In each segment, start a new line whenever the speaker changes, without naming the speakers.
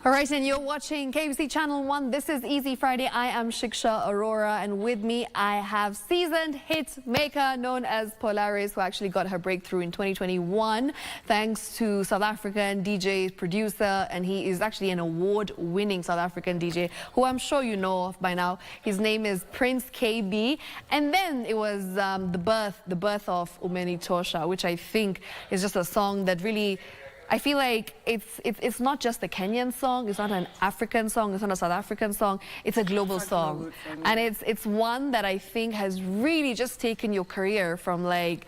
All right, and you're watching KBC Channel 1. This is Easy Friday. I am Shiksha Aurora, and with me I have seasoned hit maker known as Polaris, who actually got her breakthrough in 2021 thanks to South African DJ, producer, and he is actually an award-winning South African DJ who I'm sure you know of by now. His name is Prince KB, and then it was the birth of Umeni Tosha, which I think is just a song that really, I feel like it's not just a Kenyan song, it's not an African song, it's not a South African song, it's a global song. And it's one that I think has really just taken your career from, like,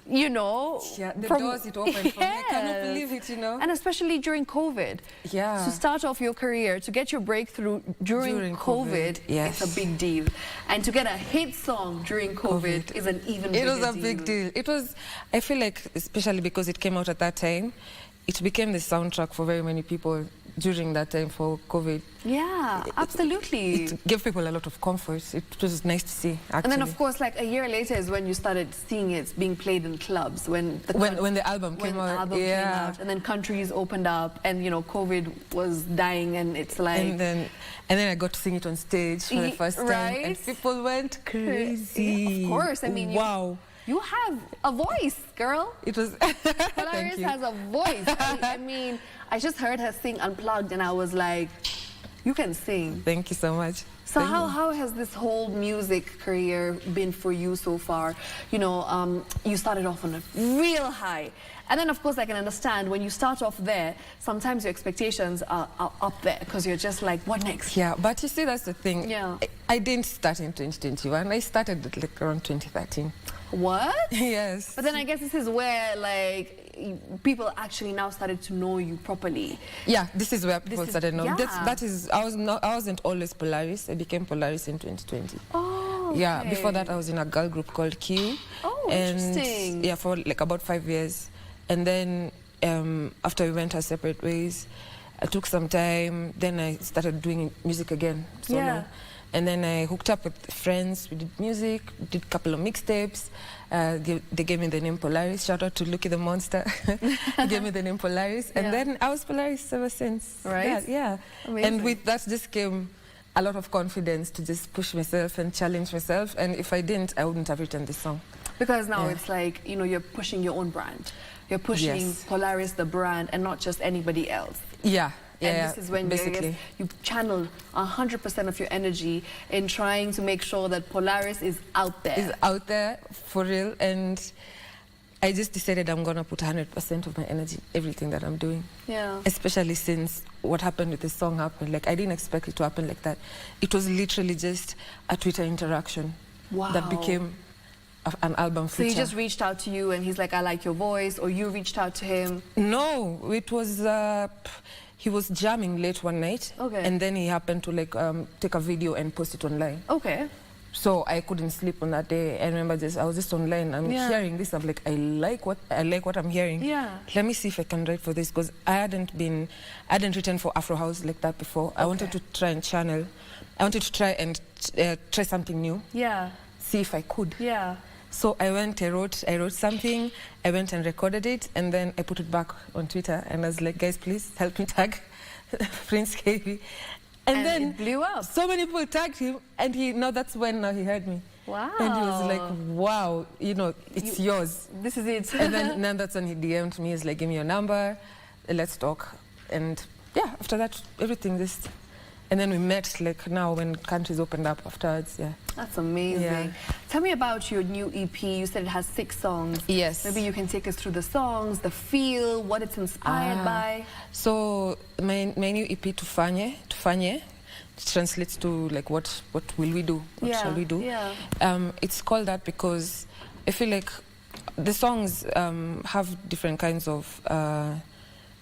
you know,
yeah, the doors it opened for me. I cannot believe it, you know.
And especially during COVID.
Yeah.
To start off your career, to get your breakthrough during COVID,
yes,
it's a big deal. And to get a hit song during COVID is an even bigger deal.
It was a big deal. It was, I feel like, especially because it came out at that time, it became the soundtrack for very many people during that time for COVID.
Yeah, absolutely.
It gave people a lot of comfort. It was nice to see, actually.
And then, of course, like a year later is when you started seeing it being played in clubs. When
the album came out.
And then countries opened up and, you know, COVID was dying and it's like...
And then I got to sing it on stage for the first time.
Right?
And people went crazy.
Of course, I mean...
Wow.
You have a voice, girl.
It was...
Polaris has a voice. I mean, I just heard her sing Unplugged and I was like, you can sing.
Thank you so much.
So how has this whole music career been for you so far? You know, you started off on a real high. And then, of course, I can understand when you start off there, sometimes your expectations are up there because you're just like, what next?
Yeah, but you see, that's the thing.
Yeah.
I didn't start in 2021. I started like around 2013.
What?
Yes.
But then I guess this is where, like, people actually now started to know you properly.
Yeah, this is where people started knowing.
Yeah.
That is, I wasn't always Polaris. I became Polaris in 2020.
Oh, okay.
Yeah, before that I was in a girl group called Q.
Oh,
and
interesting.
Yeah, for like about 5 years. And then after we went our separate ways, I took some time. Then I started doing music again, solo.
Yeah.
And then I hooked up with friends. We did music, did a couple of mixtapes. They gave me the name Polaris. Shout out to Lucky the Monster. He gave me the name Polaris. And then I was Polaris ever since.
Right?
Yeah.
Amazing.
And with that just came a lot of confidence to just push myself and challenge myself. And if I didn't, I wouldn't have written this song.
Because now it's like, you know, you're pushing your own brand. You're pushing Polaris, the brand, and not just anybody else.
Yeah.
And this is when you channel 100% of your energy in trying to make sure that Polaris is out there.
Is out there, for real. And I just decided I'm going to put 100% of my energy, everything that I'm doing.
Yeah.
Especially since what happened with the song happened. Like, I didn't expect it to happen like that. It was literally just a Twitter interaction that became an album feature.
So he just reached out to you and he's like, I like your voice, or you reached out to him?
No, it was... he was jamming late one night, and then he happened to like take a video and post it online. Okay. So I couldn't sleep on that day. I remember I was just online. I'm hearing this. I'm like, I like what I'm hearing. Yeah. Let me see if I can write for this, because I hadn't written for Afro House like that before. I wanted to try and channel. I wanted to try and try something new. Yeah. See if I could. Yeah. So I went, I wrote something, I went and recorded it, and then I put it back on Twitter, and I was like, guys, please help me tag Prince KB. And then
it blew up.
So many people tagged him, and that's when he heard me. Wow. And he was like, wow, you know, it's yours.
This is it.
And then that's when he DM'd me. He's like, give me your number, let's talk. And yeah, after that, everything just... And then we met, like, now when countries opened up afterwards, yeah.
That's amazing. Yeah. Tell me about your new EP. You said it has 6 songs.
Yes.
Maybe you can take us through the songs, the feel, what it's inspired by.
So my new EP, Tufanye, translates to, like, what will we do? What shall we do? Yeah. It's called that because I feel like the songs have different kinds of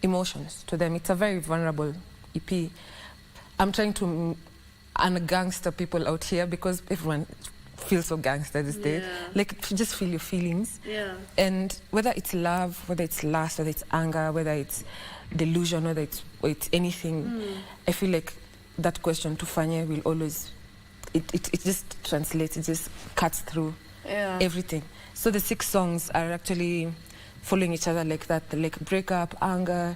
emotions to them. It's a very vulnerable EP. I'm trying to un-gangster people out here because everyone feels so gangster these days. Like, just feel your feelings. Yeah. And whether it's love, whether it's lust, whether it's anger, whether it's delusion, whether it's anything, I feel like that question, Tufanye, will always, it just translates, it just cuts through everything. So the 6 songs are actually following each other like that, like breakup, anger,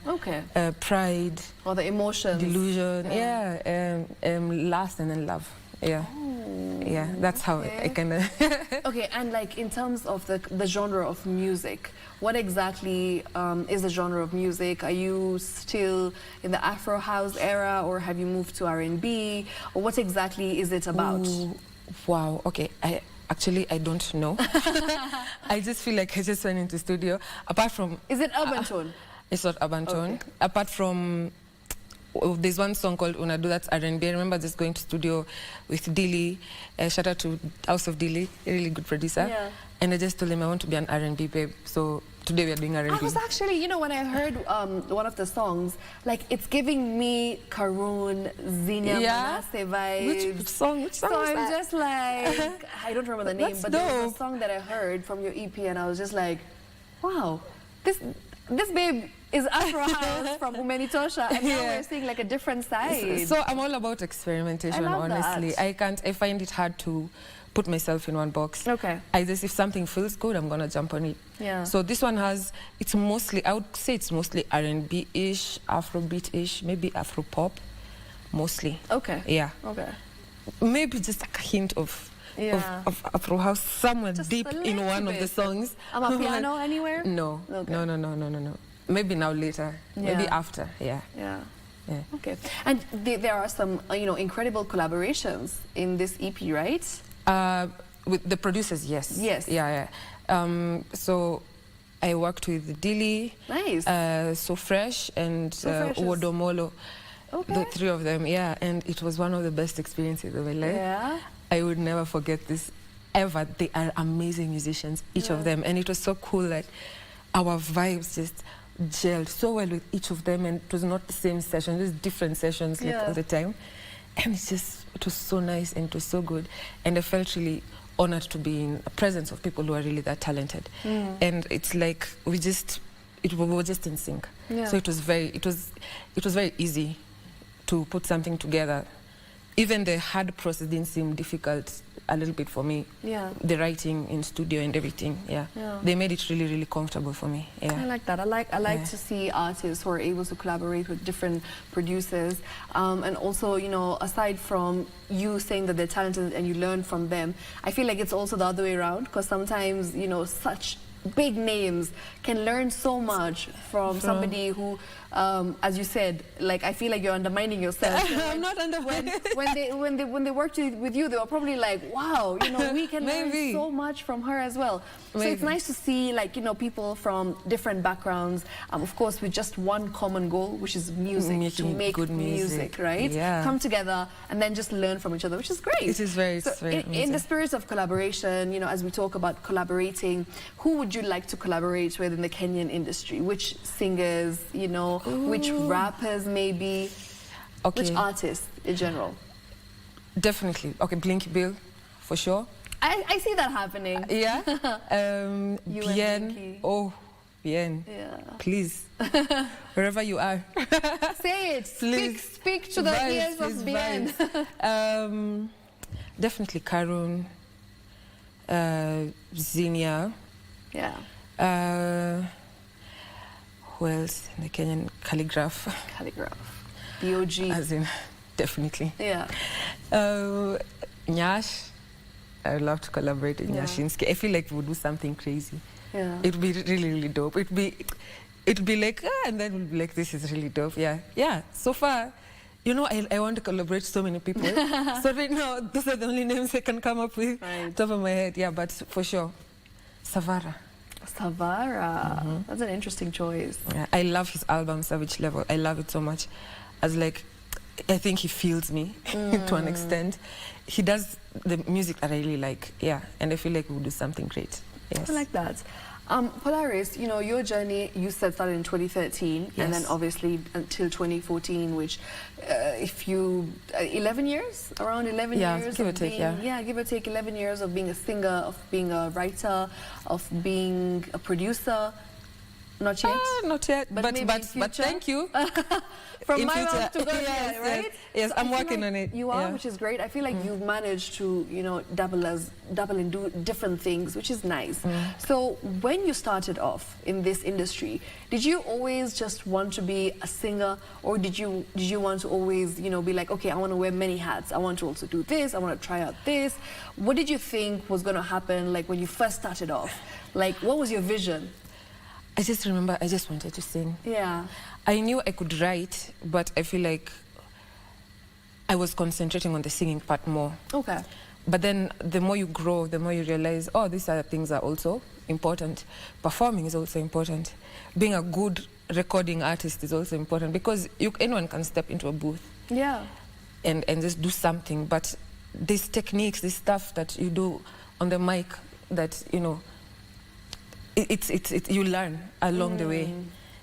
pride,
or the emotions,
delusion, lust, and then love. Yeah. Yeah, that's how I kind of...
Okay, and like in terms of the genre of music, what exactly is the genre of music? Are you still in the Afro House era, or have you moved to R&B? Or what exactly is it about?
Ooh, wow, okay. I don't know. I just feel like I just went into studio. Apart from...
Is it urban tone?
It's not urban tone. Apart from... there's one song called Unadu, that's R&B. I remember just going to studio with Dilly. Shout out to House of Dilly, a really good producer. Yeah. And I just told him I want to be an R&B babe. So today we are doing R&B.
I was actually, you know, when I heard one of the songs, like it's giving me Karun, Zinia, Manasseh vibes.
Which song is
so
that?
I'm just like, I don't remember the name,
That's
but
dope.
there was a song that I heard from your EP, and I was just like, wow, this babe is Afro House from Umenitosha, and now we're seeing like a different side.
So I'm all about experimentation, honestly.
That.
I find it hard to put myself in one box.
Okay.
I just, if something feels good, I'm gonna jump on it. Yeah. So this one has, it's mostly, I would say it's mostly R&B-ish, Afrobeat-ish, maybe Afro-pop, mostly.
Okay.
Yeah.
Okay.
Maybe just like a hint of Afro House somewhere just deep in one of the songs.
Piano anywhere?
No. Okay. No. Maybe now later. Maybe after. Yeah.
Okay. And there are some, you know, incredible collaborations in this EP, right?
With the producers, yes.
Yes.
Yeah. So I worked with Dilly.
Nice.
So Fresh and Wodomolo.
Okay.
The three of them, and it was one of the best experiences of my life.
Yeah.
I would never forget this ever. They are amazing musicians, each of them, and it was so cool that our vibes just gelled so well with each of them, and it was not the same session, it was different sessions like all the time, and it was so nice and it was so good, and I felt really honored to be in the presence of people who are really that talented, and it's like we were just in sync. So it was very easy to put something together. Even the hard process didn't seem difficult a little bit for me. Yeah. The writing in studio and everything. Yeah. They made it really, really comfortable for me. Yeah.
I like that. I like to see artists who are able to collaborate with different producers. And also, you know, aside from you saying that they're talented and you learn from them, I feel like it's also the other way around, because sometimes, you know, such big names can learn so much from somebody who, as you said, like, I feel like you're undermining yourself.
I'm not undermining.
When they worked with you, they were probably like, wow, you know, we can learn so much from her as well. So it's nice to see, like, you know, people from different backgrounds, of course, with just one common goal, which is music, to make good music, right? Yeah. Come together and then just learn from each other, which is great.
It is very,
in the spirit of collaboration, you know, as we talk about collaborating, who would you like to collaborate with in the Kenyan industry? Which singers, you know, which rappers maybe, which artists in general?
Definitely. Okay, Blinky Bill, for sure.
I see that happening.
Yeah. Bien. Oh, Bien.
Yeah.
Please, wherever you are.
Say it.
Please.
Speak to the ears of Bien.
Definitely Karun, Zinia.
Yeah.
Who else? The Kenyan Calligraph.
B.O.G.
As in, definitely.
Yeah.
Nyash. I would love to collaborate with Nyashinsky. I feel like we would do something crazy. Yeah. It would be really, really dope. It'd be like, and then we'll be like, this is really dope. Yeah. Yeah. So far, you know, I want to collaborate with so many people. So right now, those are the only names I can come up with. Top of my head. Yeah, but for sure, Savara.
That's an interesting choice.
Yeah, I love his album Savage Level. I love it so much. As like, I think he feels me to an extent. He does the music that I really like. Yeah, and I feel like we'll do something great. Yes.
I like that. Polaris, you know, your journey, you said, started in 2013, and then obviously until 2014, which, if you, 11 years? Around 11 years?
Give or take,
yeah, give or take 11 years of being a singer, of being a writer, of being a producer. Not yet?
Not yet, but thank you.
From
in
my
future.
mouth to God,
Yes,
right?
Yes,
So
I'm
I feel
working
like
on it.
You are, which is great. I feel like you've managed to, you know, double and do different things, which is nice. So when you started off in this industry, did you always just want to be a singer, or did you want to always, you know, be like, okay, I want to wear many hats. I want to also do this. I want to try out this. What did you think was going to happen, like when you first started off? Like, what was your vision?
I just remember I just wanted to sing.
Yeah.
I knew I could write, but I feel like I was concentrating on the singing part more.
Okay.
But then the more you grow, the more you realize, oh, these other things are also important. Performing is also important. Being a good recording artist is also important, because anyone can step into a booth.
Yeah.
And just do something. But these techniques, this stuff that you do on the mic, that, you know, you learn along the way.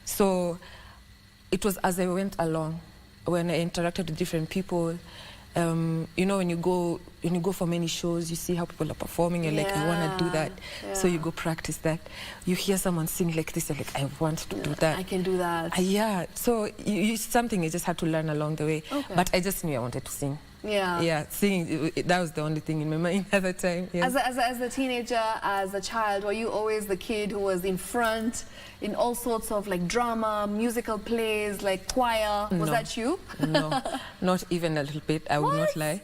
So it was as I went along, when I interacted with different people. You know, when you go for many shows, you see how people are performing, and like, I want to do that. So you go practice that. You hear someone sing like this, and like, I want to do that.
I can do that.
Yeah. So something you just had to learn along the way. Okay. But I just knew I wanted to sing.
Yeah.
Yeah, singing, that was the only thing in my mind at the time. Yeah.
As a teenager, as a child, were you always the kid who was in front in all sorts of like drama, musical plays, like choir? Was that you?
No, not even a little bit, I would not lie.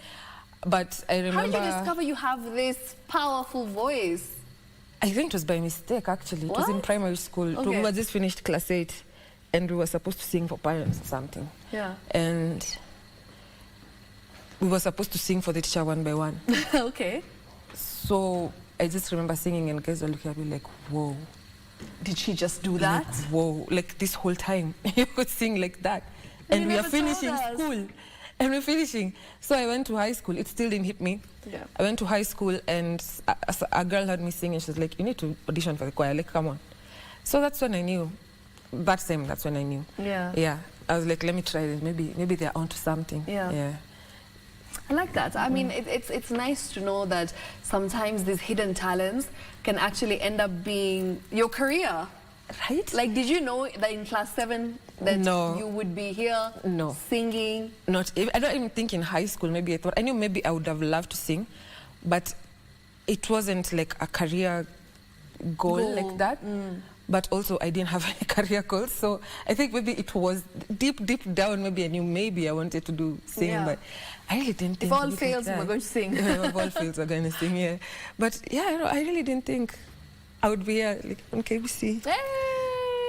But I remember...
How did you discover you have this powerful voice?
I think it was by mistake, actually. It was in primary school.
Okay.
We had just finished class 8, and we were supposed to sing for parents or something.
Yeah.
And we were supposed to sing for the teacher one by one.
Okay.
So I just remember singing, and guys were looking at me like, whoa.
Did she just do that?
Like, whoa, like this whole time you could sing like that. And we are finishing school. And we're finishing. So I went to high school. It still didn't hit me. Yeah. I went to high school, and a girl heard me sing, and she was like, you need to audition for the choir. Like, come on. So that's when I knew. That's when I knew.
Yeah.
Yeah. I was like, let me try this. Maybe they're onto something.
Yeah.
Yeah.
I like that. I mean, it's nice to know that sometimes these hidden talents can actually end up being your career.
Right?
Like, did you know that in class 7 that you would be here singing?
Not even. I don't even think in high school maybe I thought. I knew maybe I would have loved to sing, but it wasn't like a career goal. Like that. But also I didn't have any career goals, so I think maybe it was deep down, maybe I knew maybe I wanted to do singing, but I really didn't think.
If all fails, we're going to sing.
If all fails, we're going to sing, yeah. But yeah, I really didn't think I would be here, like, on KBC.
Hey!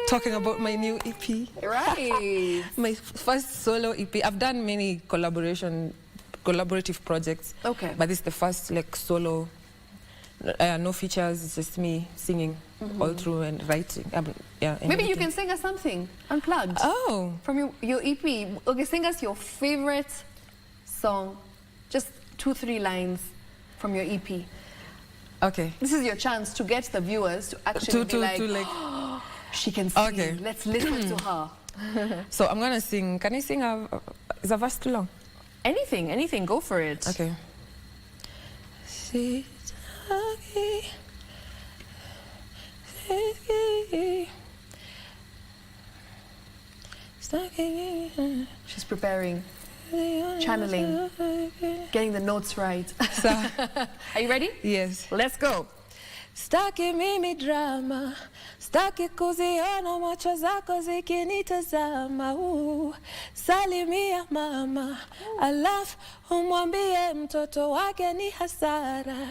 Talking about my new EP.
Right.
My first solo EP. I've done many collaborative projects. Okay. But this is the first, like, solo. No features, it's just me singing all through and writing. Yeah.
Maybe you can sing us something unplugged.
Oh.
From your EP. Okay, sing us your favorite song. Just 2-3 lines from your EP.
Okay.
This is your chance to get the viewers to actually be like, oh, she can sing. Okay. Let's listen to her.
So I'm gonna sing. Can I sing is a verse too long?
Anything, go for it.
Okay.
She's preparing, channeling, getting the notes right. Are you ready?
Yes.
Let's go.
Staki mimi drama, staki kuziona macho zako zikinitazama. Salimia mama, alafu umwambie mtoto wake ni hasara.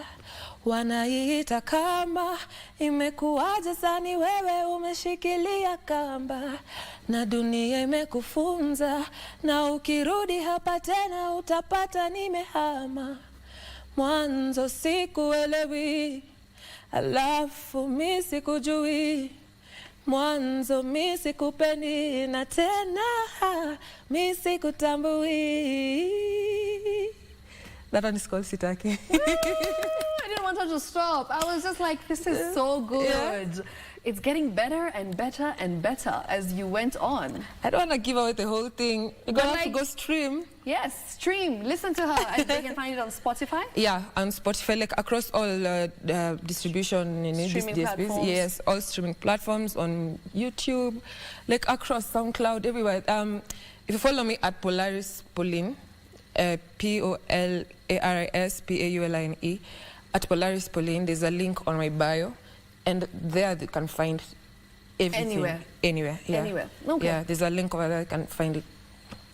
Wanaiita kama, imekuwaje sani wewe umeshikilia kamba. Na dunia imekufunza, na ukirudi hapa tena utapata nimehama. Mwanzo sikuelewi, alafu mi sikujui. Mwanzo mi sikupendi, na tena mi sikutambui. That one is called Sitaki.
I didn't want her to stop. I was just like, this is so good. it's getting better and better and better as you went on.
I don't want to give away the whole thing. You're going to have to go stream.
Yes, stream. Listen to her. And they can find it on Spotify?
Yeah, on Spotify, like across all distribution in
streaming
these
platforms.
Yes, all streaming platforms, on YouTube, like across SoundCloud, everywhere. If you follow me at Polaris Pauline, Polaris Pauline, at Polaris Pauline, there's a link on my bio, and there they can find everything. Anywhere, yeah.
Anywhere, okay.
Yeah, there's a link over there, you can find it.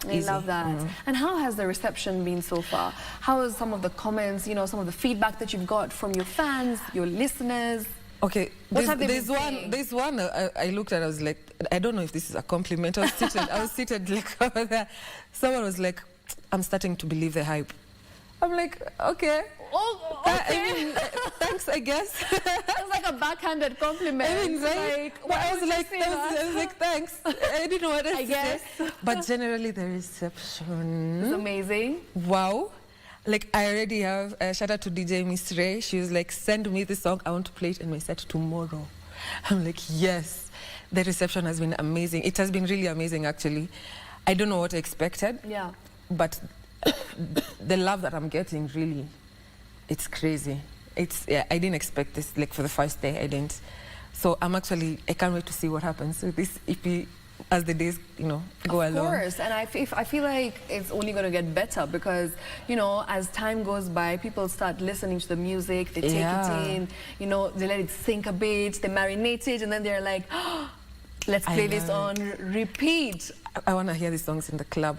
I love that. And how has the reception been so far? How is some of the comments, you know, some of the feedback that you've got from your fans, your listeners?
Okay,
there's
one I looked at, I was like, I don't know if this is a compliment. I was seated like over there. Someone was like, I'm starting to believe the hype. I'm like, okay.
Oh, okay.
I mean, thanks, I guess.
It's like a backhanded compliment.
I mean, right? I was like, thanks. I didn't know what else to say. But generally, the reception
is amazing.
Wow. Like, I already have a shout out to DJ Miss Ray. She was like, send me the song. I want to play it in my set tomorrow. I'm like, yes. The reception has been amazing. It has been really amazing, actually. I don't know what I expected.
Yeah.
But the love that I'm getting, really, it's crazy. I didn't expect this, like, for the first day, I didn't. So I can't wait to see what happens with this EP as the days, you know, go along.
Of course, and I feel like it's only going to get better because, you know, as time goes by, people start listening to the music, they take it in, you know, they let it sink a bit, they marinate it, and then they're like, oh, let's play this on repeat.
I want to hear these songs in the club.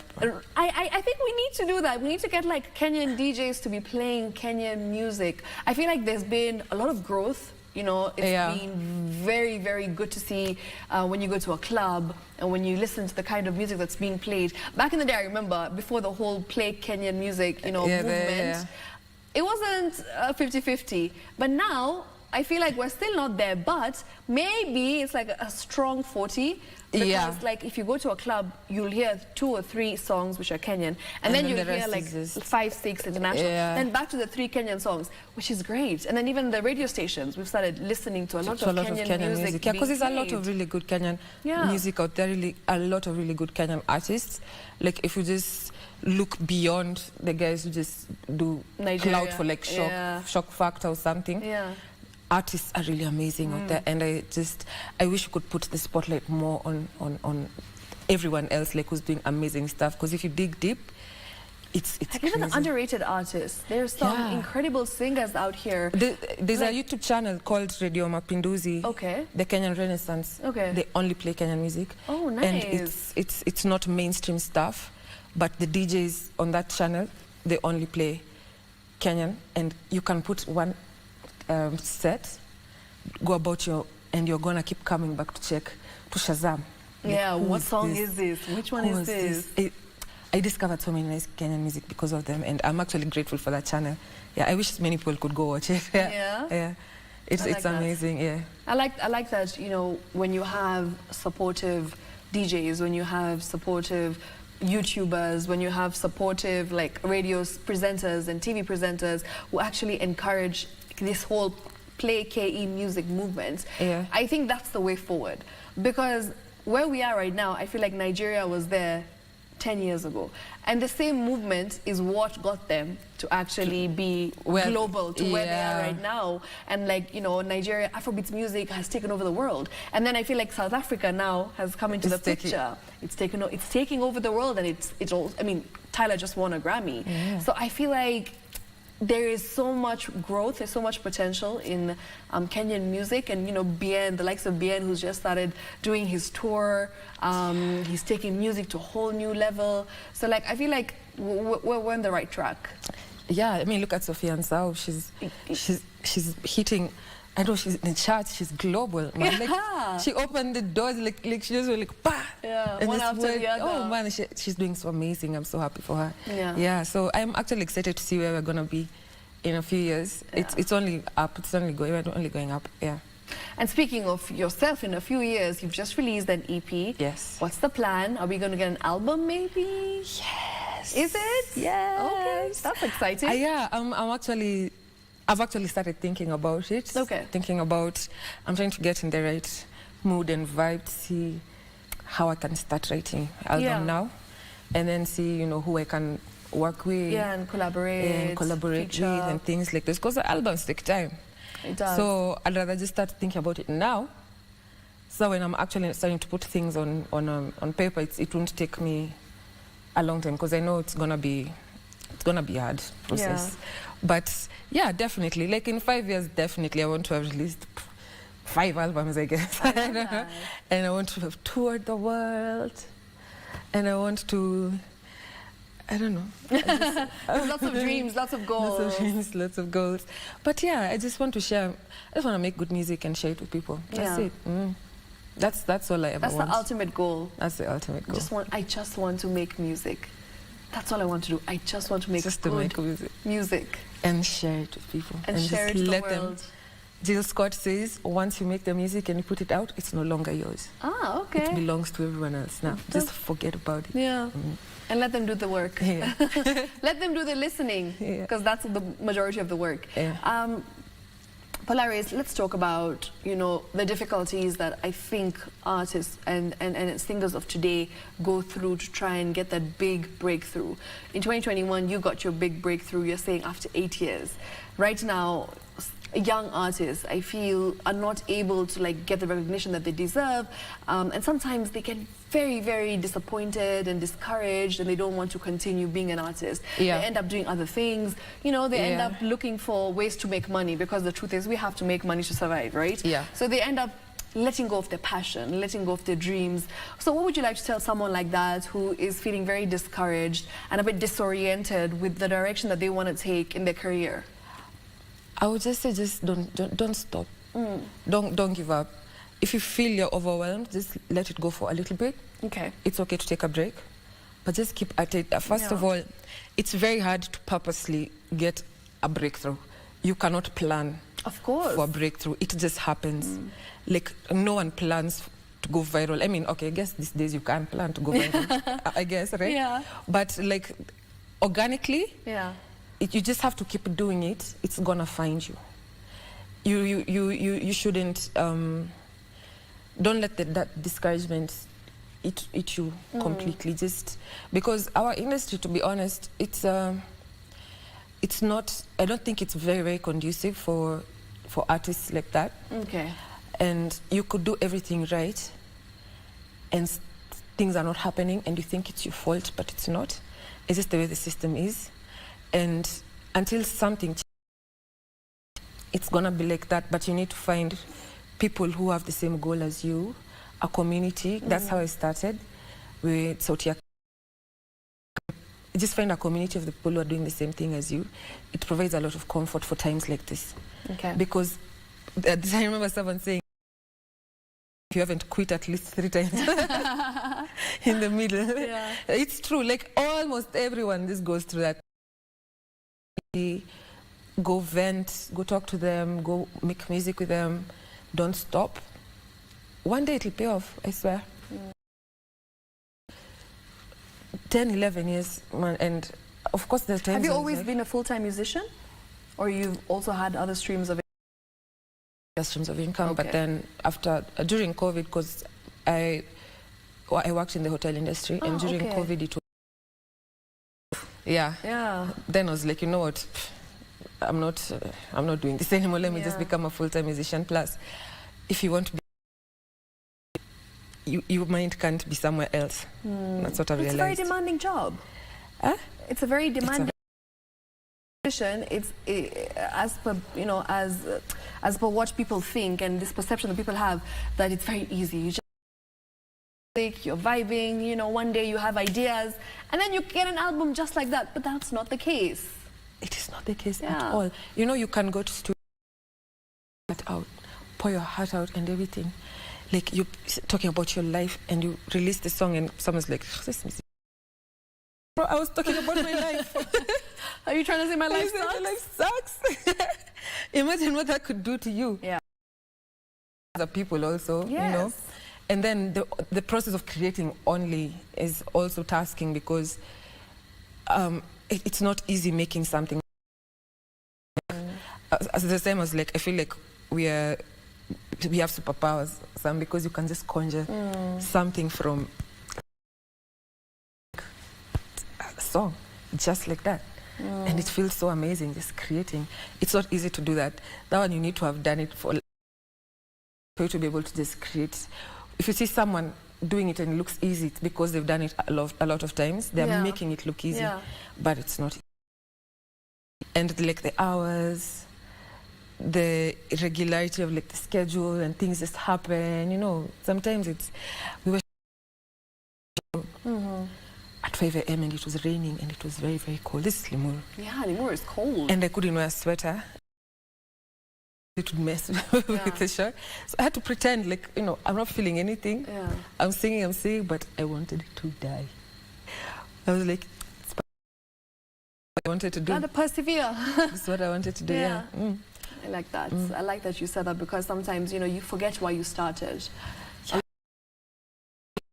I think we need to do that. We need to get like Kenyan DJs to be playing Kenyan music. I feel like there's been a lot of growth. You know, it's been very, very good to see when you go to a club and when you listen to the kind of music that's being played. Back in the day, I remember, before the whole play Kenyan music, you know, movement, it wasn't 50-50. But now, I feel like we're still not there, but maybe it's like a strong 40. Because like if you go to a club, you'll hear 2 or 3 songs which are Kenyan, and then you'll hear like 5, 6 international. Then back to the 3 Kenyan songs, which is great. And then even the radio stations, we've started listening to a lot of Kenyan music.
Yeah, because there's a lot of really good Kenyan music out there. Really, a lot of really good Kenyan artists. Like if you just look beyond the guys who just do cloud for like shock factor or something. Yeah. Artists are really amazing out there, and I wish we could put the spotlight more on everyone else, like who's doing amazing stuff. Because if you dig deep, it's
like even the underrated artists. There's some incredible singers out here.
There's a YouTube channel called Radio Mapinduzi. Okay. The Kenyan Renaissance. Okay. They only play Kenyan music. Oh, nice. And it's not mainstream stuff, but the DJs on that channel, they only play Kenyan, and you can put one set, go about and you're gonna keep coming back to check, to Shazam.
Yeah, like, what song is this? Which one is this?
I discovered so many nice Kenyan music because of them, and I'm actually grateful for that channel. Yeah, I wish many people could go watch it. Yeah. It's amazing. Yeah.
I like that, you know, when you have supportive DJs, when you have supportive YouTubers, when you have supportive like radio presenters and TV presenters who actually encourage this whole play KE music movement. I think that's the way forward, because where we are right now, I feel like Nigeria was there 10 years ago, and the same movement is what got them to actually be global to where they are right now. And like, you know, Nigeria, Afrobeats music has taken over the world, and then I feel like South Africa now has come into the picture. It's taking over the world, and it's all, I mean, Tyler just won a Grammy. So I feel like there is so much growth, there's so much potential in Kenyan music, and you know, Bien, the likes of Bien, who's just started doing his tour, he's taking music to a whole new level. So like, I feel like we're on the right track.
Yeah, I mean, look at Sophia Nsao. She's hitting. I know she's in the charts. She's global. Man. Like, she opened the doors like she just went like bah. Yeah, and one after the other. Oh man, she's doing so amazing. I'm so happy for her. Yeah. So I'm actually excited to see where we're gonna be in a few years. It's only up. It's only going up. Yeah.
And speaking of yourself, in a few years, you've just released an EP.
Yes.
What's the plan? Are we going to get an album, maybe?
Yes.
Is it?
Yes.
Okay, that's exciting.
Yeah, I'm actually I've actually started thinking about it.
Okay.
I'm trying to get in the right mood and vibe to see how I can start writing album now, and then see, who I can work with.
Yeah, and collaborate
with and things like this. Because albums take time.
It does.
So I'd rather just start thinking about it now. So when I'm actually starting to put things on paper, it won't take me a long time, because I know it's gonna be a hard process. But yeah, definitely, like in 5 years, definitely I want to have released 5 albums, I guess. And I want to have toured the world, and I want to, I don't know.
Lots of dreams, lots of goals.
Lots of dreams, lots of goals. But yeah, I just want to share. I just want to make good music and share it with people. That's it. That's all I ever want.
That's the ultimate goal.
That's the ultimate goal.
I just want to make music. That's all I want to do. I just want to make music.
And share it with people.
And share it with the world.
Jill Scott says, once you make the music and you put it out, it's no longer yours.
Ah, okay.
It belongs to everyone else now. Just forget about it.
Yeah. And let them do the work.
Yeah.
Let them do the listening, because that's the majority of the work.
Yeah.
Polaris, let's talk about, the difficulties that I think artists and singers of today go through to try and get that big breakthrough. In 2021, you got your big breakthrough, you're saying, after 8 years. Right now, young artists, I feel, are not able to get the recognition that they deserve, and sometimes they get very, very disappointed and discouraged, and they don't want to continue being an artist. They end up doing other things. They end up looking for ways to make money, because the truth is we have to make money to survive, right? So they end up letting go of their passion, letting go of their dreams. So what would you like to tell someone like that who is feeling very discouraged and a bit disoriented with the direction that they want to take in their career?
I would just say, don't stop. Don't give up. If you feel you're overwhelmed, just let it go for a little bit.
Okay.
It's okay to take a break, but just keep at it. First of all, it's very hard to purposely get a breakthrough. You cannot plan for a breakthrough. It just happens. Like, no one plans to go viral. I mean, okay, I guess these days you can plan to go viral, I guess, right?
Yeah.
But like, organically, you just have to keep doing it. It's gonna find you. You shouldn't, don't let that discouragement eat you completely. Just because our industry, to be honest, it's not, I don't think it's very, very conducive for artists like that.
Okay.
And you could do everything right, and things are not happening, and you think it's your fault, but it's not. It's just the way the system is. And until something changes, it's gonna be like that. But you need to find people who have the same goal as you, a community. That's how I started with Sauti. Just find a community of the people who are doing the same thing as you. It provides a lot of comfort for times like this.
Okay.
Because I remember someone saying, if you haven't quit at least 3 times in the middle. It's true. Like, almost everyone just goes through that. Go vent, go talk to them, go make music with them. Don't stop. One day it'll pay off, I swear. 10, 11 years, man, and of course there's times.
Have you always been a full-time musician, or you've also had other streams of income?
But then during COVID, because I worked in the hotel industry, and during COVID it was then I was like, you know what, I'm not doing this anymore. Let me just become a full-time musician. Plus, if you want to be, your mind can't be somewhere else. That's what I realized.
It's a very demanding job. It's a very demanding position. It's as per as per what people think, and this perception that people have that it's very easy. You just you're vibing, one day you have ideas, and then you get an album just like that. But that's not the case.
It is not the case at all. You can go to studio, pour your heart out and everything. Like, you're talking about your life, and you release the song, and someone's like, this music. Bro, I was talking about my life.
Are you trying to say my life sucks?
My life sucks. Imagine what that could do to you.
Yeah.
Other people also, And then the process of creating only is also tasking, because it's not easy making something. as the same as like, I feel like we have superpowers, some, because you can just conjure something from a song, just like that. And it feels so amazing, just creating. It's not easy to do that. That one, you need to have done it for you to be able to just create. If you see someone doing it and it looks easy, it's because they've done it a lot of times. They're making it look easy, but it's not. And like the hours, the irregularity of like the schedule, and things just happen, you know. Sometimes we were at 5 a.m. and it was raining and it was very, very cold. This is Limuru.
Yeah, Limuru is cold.
And I couldn't wear a sweater. It would mess with the shirt. So I had to pretend like, you know, I'm not feeling anything. I'm singing, but I wanted to die. I was like, it's what I wanted to do.
Gotta persevere.
That's what I wanted to do,
I like that. I like that you said that, because sometimes, you know, you forget why you started.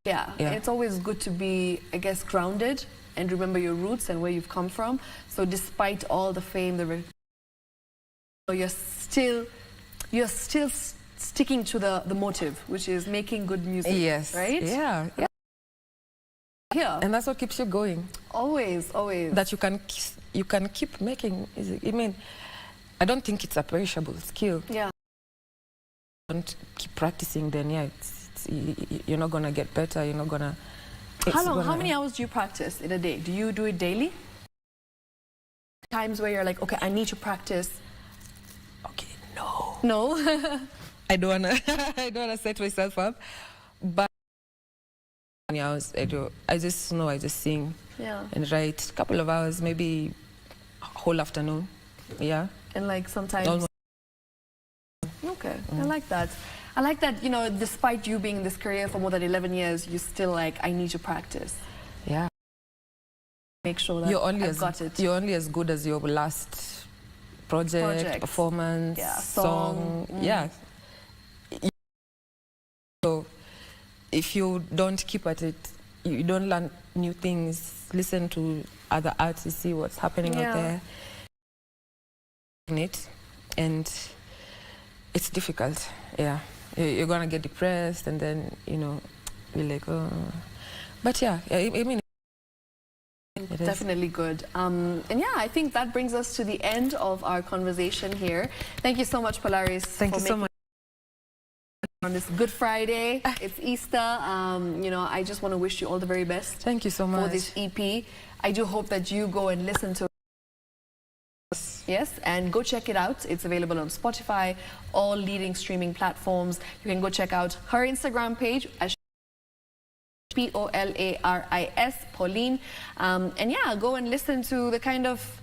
Yeah, it's always good to be, I guess, grounded and remember your roots and where you've come from. So despite all the fame, you're still sticking to the motive, which is making good music.
Yes.
Right?
Yeah. And that's what keeps you going.
Always.
That you can keep making music. I mean, I don't think it's a perishable skill. Yeah. Don't keep practicing, then you're not gonna get better. You're not gonna.
How many hours do you practice in a day? Do you do it daily? Times where you're like, okay, I need to practice.
Okay, no.
No.
I don't wanna set myself up, but how many hours I do? I just sing. And write a couple of hours, maybe a whole afternoon. Yeah.
And like sometimes. Okay, I like that. I like that, you know, despite you being in this career for more than 11 years, you still like, I need to practice.
Yeah.
Make sure that I've got it.
You're only as good as your last project. Performance, song. Yeah. So if you don't keep at it, you don't learn new things, listen to other artists, see what's happening out there. And it's difficult, You're gonna get depressed, and then, you know, you're like, oh. But I mean,
definitely good. And I think that brings us to the end of our conversation here. Thank you so much, Polaris.
Thank you so much.
On this Good Friday, it's Easter. You know, I just want to wish you all the very best.
Thank you so much
for this EP. I do hope that you go and listen to. Yes, and go check it out. It's available on Spotify, all leading streaming platforms. You can go check out her Instagram page as Polaris, Pauline. And go and listen to the kind of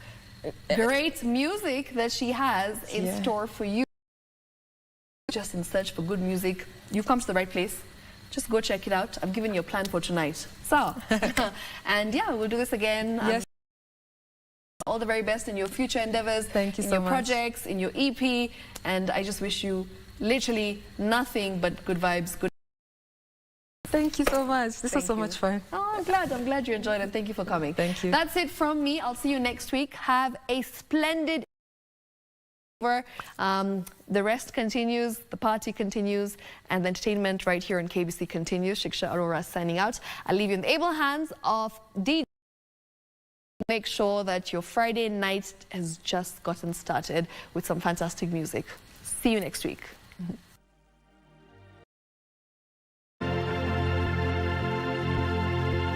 great music that she has in store for you. Just in search for good music, you've come to the right place. Just go check it out. I've given you a plan for tonight. So, and we'll do this again.
Yes.
All the very best in your future endeavors.
Thank you so much.
In your projects, in your EP. And I just wish you literally nothing but good vibes. Good.
Thank you so much. This was so much fun.
Oh, I'm glad you enjoyed it. Thank you for coming.
Thank you.
That's it from me. I'll see you next week. Have a splendid. The rest continues, the party continues, and the entertainment right here on KBC continues. Shiksha Arora signing out. I'll leave you in the able hands of D. Make sure that your Friday night has just gotten started with some fantastic music. See you next week.